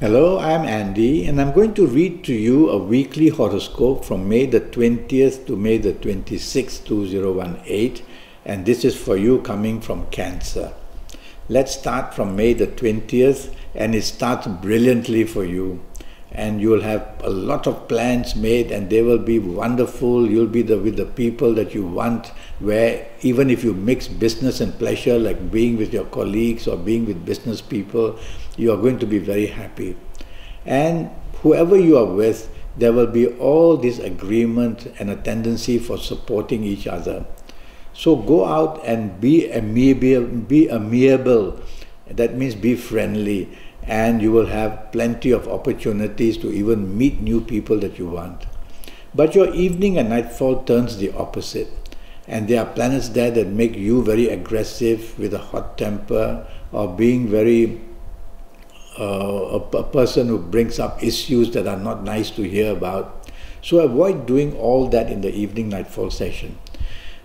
Hello, I'm Andy, and I'm going to read to you a weekly horoscope from May the 20th to May the 26th, 2018, and this is for you coming from Cancer. Let's start from May the 20th, and it starts brilliantly for you. And you'll have a lot of plans made, and they will be wonderful. You'll be with the people that you want, where even if you mix business and pleasure, like being with your colleagues or being with business people, you are going to be very happy. And whoever you are with, there will be all this agreement and a tendency for supporting each other. So go out and be amiable. That means be friendly. And you will have plenty of opportunities to even meet new people that you want. But your evening and nightfall turns the opposite. And there are planets there that make you very aggressive with a hot temper, or being very a person who brings up issues that are not nice to hear about. So avoid doing all that in the evening nightfall session.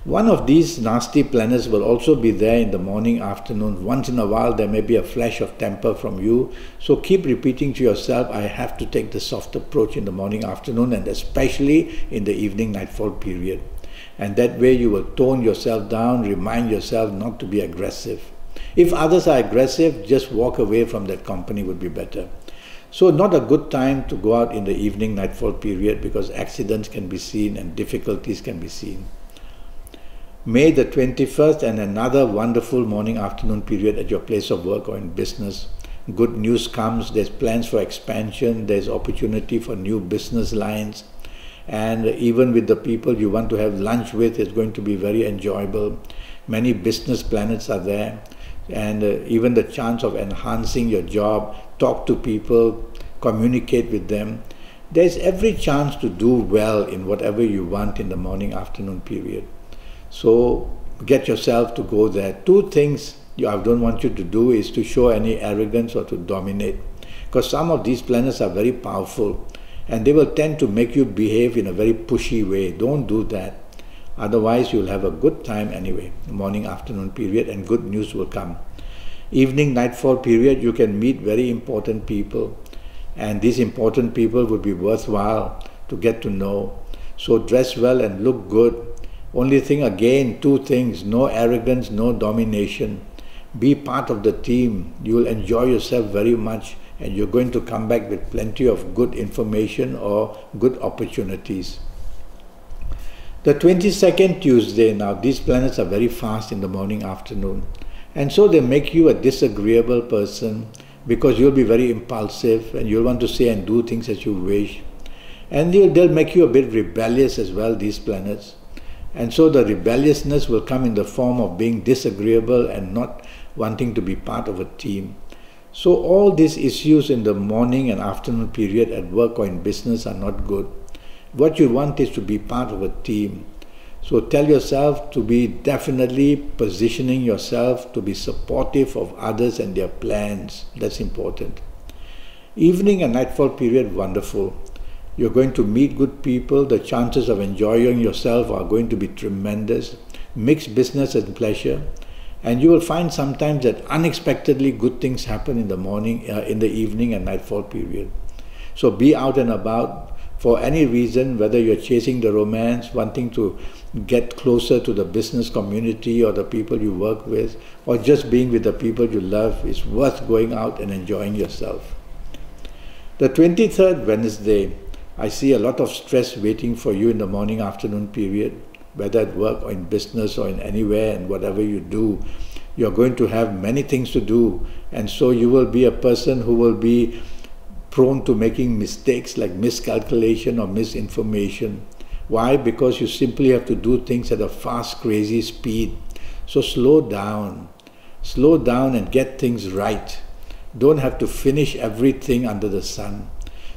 One of these nasty planets will also be there in the morning, afternoon. Once in a while there may be a flash of temper from you. So keep repeating to yourself, I have to take the soft approach in the morning, afternoon, and especially in the evening nightfall period. And that way you will tone yourself down, remind yourself not to be aggressive. If others are aggressive, just walk away from that company would be better. So not a good time to go out in the evening nightfall period, because accidents can be seen and difficulties can be seen. May the 21st and another wonderful morning afternoon period at your place of work or in business. Good news comes, there's plans for expansion, there's opportunity for new business lines, and even with the people you want to have lunch with, it's going to be very enjoyable. Many business planets are there, and even the chance of enhancing your job, talk to people, communicate with them. There's every chance to do well in whatever you want in the morning afternoon period. So get yourself to go there. Two things I don't want you to do is to show any arrogance or to dominate, because some of these planets are very powerful and they will tend to make you behave in a very pushy way. Don't do that. Otherwise you'll have a good time anyway, morning afternoon period, and good news will come. Evening nightfall period, you can meet very important people, and these important people would be worthwhile to get to know. So dress well and look good. Only thing again, two things, no arrogance, no domination. Be part of the team. You will enjoy yourself very much, and you're going to come back with plenty of good information or good opportunities. The 22nd Tuesday, now these planets are very fast in the morning afternoon, and so they make you a disagreeable person, because you'll be very impulsive and you'll want to say and do things as you wish. And they'll make you a bit rebellious as well, these planets. And so the rebelliousness will come in the form of being disagreeable and not wanting to be part of a team. So all these issues in the morning and afternoon period at work or in business are not good. What you want is to be part of a team. So tell yourself to be definitely positioning yourself to be supportive of others and their plans. That's important. Evening and nightfall period, wonderful. You're going to meet good people. The chances of enjoying yourself are going to be tremendous. Mix business and pleasure. And you will find sometimes that unexpectedly good things happen in the morning, in the evening and nightfall period. So be out and about for any reason, whether you're chasing the romance, wanting to get closer to the business community or the people you work with, or just being with the people you love. It's worth going out and enjoying yourself. The 23rd Wednesday, I see a lot of stress waiting for you in the morning afternoon period, whether at work or in business or in anywhere, and whatever you do, you're going to have many things to do, and so you will be a person who will be prone to making mistakes like miscalculation or misinformation. Why? Because you simply have to do things at a fast, crazy speed. So slow down and get things right. Don't have to finish everything under the sun.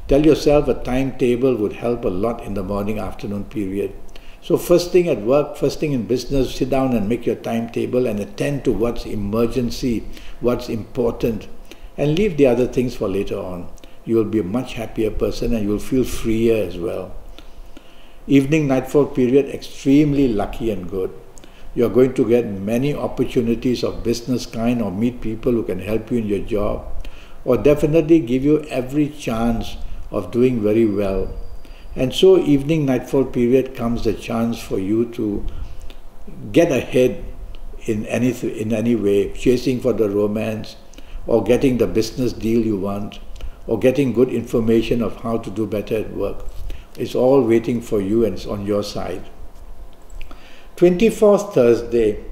Tell yourself a timetable would help a lot in the morning afternoon period. So first thing at work, first thing in business, sit down and make your timetable and attend to what's emergency, what's important, and leave the other things for later on. You will be a much happier person and you will feel freer as well. Evening nightfall period, extremely lucky and good. You are going to get many opportunities of business kind or meet people who can help you in your job. or definitely give you every chance of doing very well. And so evening nightfall period comes the chance for you to get ahead in any way, chasing for the romance, or getting the business deal you want, or getting good information of how to do better at work. It's all waiting for you and it's on your side. 24th Thursday,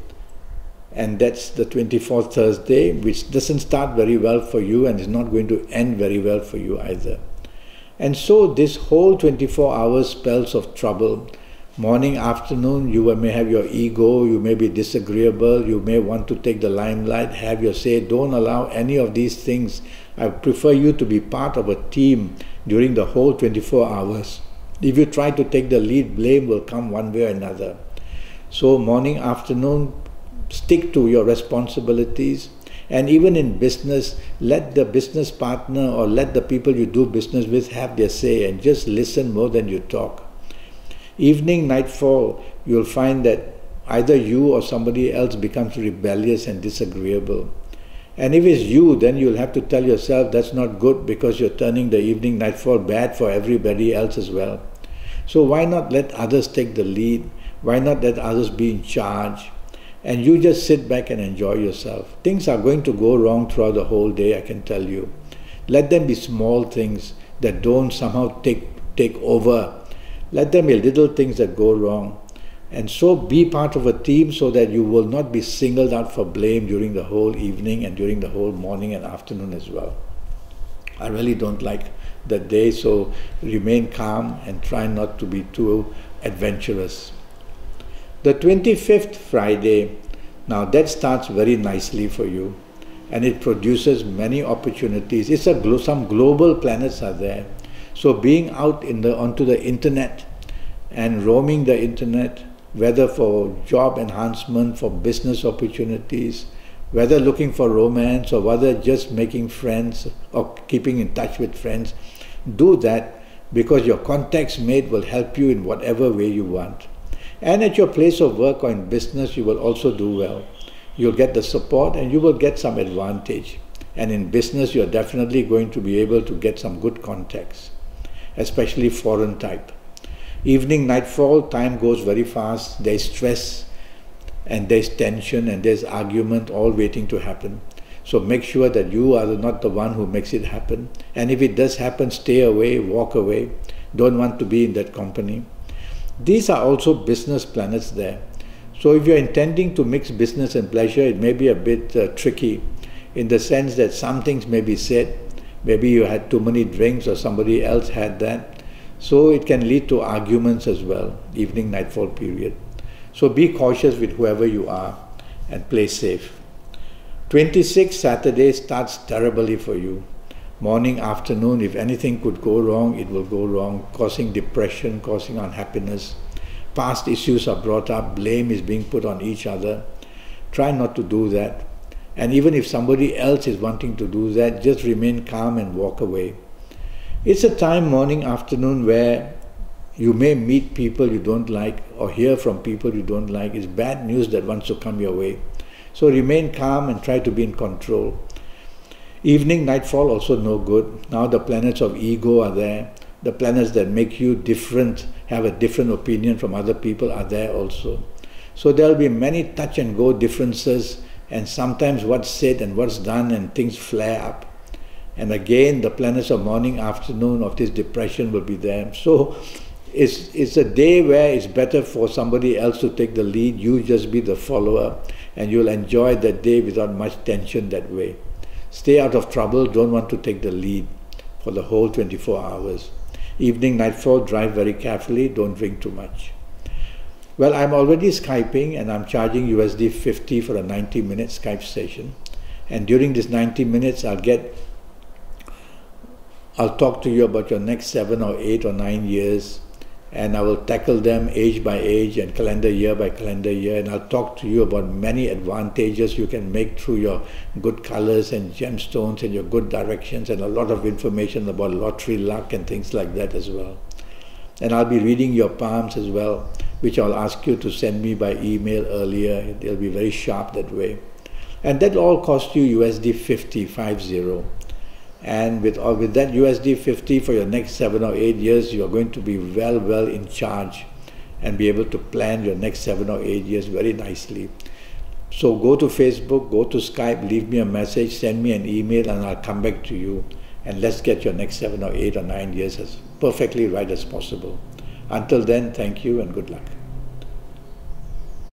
and that's the 24th Thursday, which doesn't start very well for you and is not going to end very well for you either. And so this whole 24 hours spells of trouble. Morning, afternoon, you may have your ego, you may be disagreeable, you may want to take the limelight, have your say. Don't allow any of these things. I prefer you to be part of a team during the whole 24 hours. If you try to take the lead, blame will come one way or another. So morning, afternoon, stick to your responsibilities. And even in business, let the business partner or let the people you do business with have their say and just listen more than you talk. Evening, nightfall, you'll find that either you or somebody else becomes rebellious and disagreeable. And if it's you, then you'll have to tell yourself that's not good because you're turning the evening, nightfall bad for everybody else as well. So why not let others take the lead? Why not let others be in charge? And you just sit back and enjoy yourself. Things are going to go wrong throughout the whole day, I can tell you. Let them be small things that don't somehow take over. Let them be little things that go wrong. And so be part of a team so that you will not be singled out for blame during the whole evening and during the whole morning and afternoon as well. I really don't like that day, so remain calm and try not to be too adventurous. The 25th Friday, now that starts very nicely for you and it produces many opportunities. It's some global planets are there. So being out onto the internet and roaming the internet, whether for job enhancement, for business opportunities, whether looking for romance or whether just making friends or keeping in touch with friends, do that because your contacts made will help you in whatever way you want. And at your place of work or in business, you will also do well. You'll get the support and you will get some advantage. And in business, you're definitely going to be able to get some good contacts, especially foreign type. Evening, nightfall, time goes very fast. There's stress and there's tension and there's argument all waiting to happen. So make sure that you are not the one who makes it happen. And if it does happen, stay away, walk away. Don't want to be in that company. These are also business planets there. So if you're intending to mix business and pleasure, it may be a bit tricky in the sense that some things may be said. Maybe you had too many drinks or somebody else had that. So it can lead to arguments as well, evening, nightfall period. So be cautious with whoever you are and play safe. 26th Saturday starts terribly for you. Morning, afternoon, if anything could go wrong, it will go wrong, causing depression, causing unhappiness. Past issues are brought up, blame is being put on each other. Try not to do that. And even if somebody else is wanting to do that, just remain calm and walk away. It's a time, morning, afternoon, where you may meet people you don't like or hear from people you don't like. It's bad news that wants to come your way. So remain calm and try to be in control. Evening, nightfall, also no good. Now the planets of ego are there. The planets that make you different, have a different opinion from other people are there also. So there will be many touch and go differences, and sometimes what's said and what's done and things flare up. And again, the planets of morning, afternoon of this depression will be there. So it's a day where it's better for somebody else to take the lead. You just be the follower and you'll enjoy that day without much tension that way. Stay out of trouble, don't want to take the lead for the whole 24 hours. Evening, nightfall, drive very carefully, don't drink too much. Well, I'm already Skyping and I'm charging USD 50 for a 90-minute Skype session. And during this 90 minutes, I'll talk to you about your next 7 or 8 or 9 years, and I will tackle them age by age and calendar year by calendar year, and I'll talk to you about many advantages you can make through your good colors and gemstones and your good directions, and a lot of information about lottery luck and things like that as well. And I'll be reading your palms as well, which I'll ask you to send me by email earlier. It'll be very sharp that way. And that all cost you USD 50. And with that USD 50 for your next 7 or 8 years, you are going to be well in charge and be able to plan your next 7 or 8 years very nicely. So go to Facebook, go to Skype, leave me a message, send me an email, and I'll come back to you. And let's get your next 7 or 8 or 9 years as perfectly right as possible. Until then, thank you and good luck.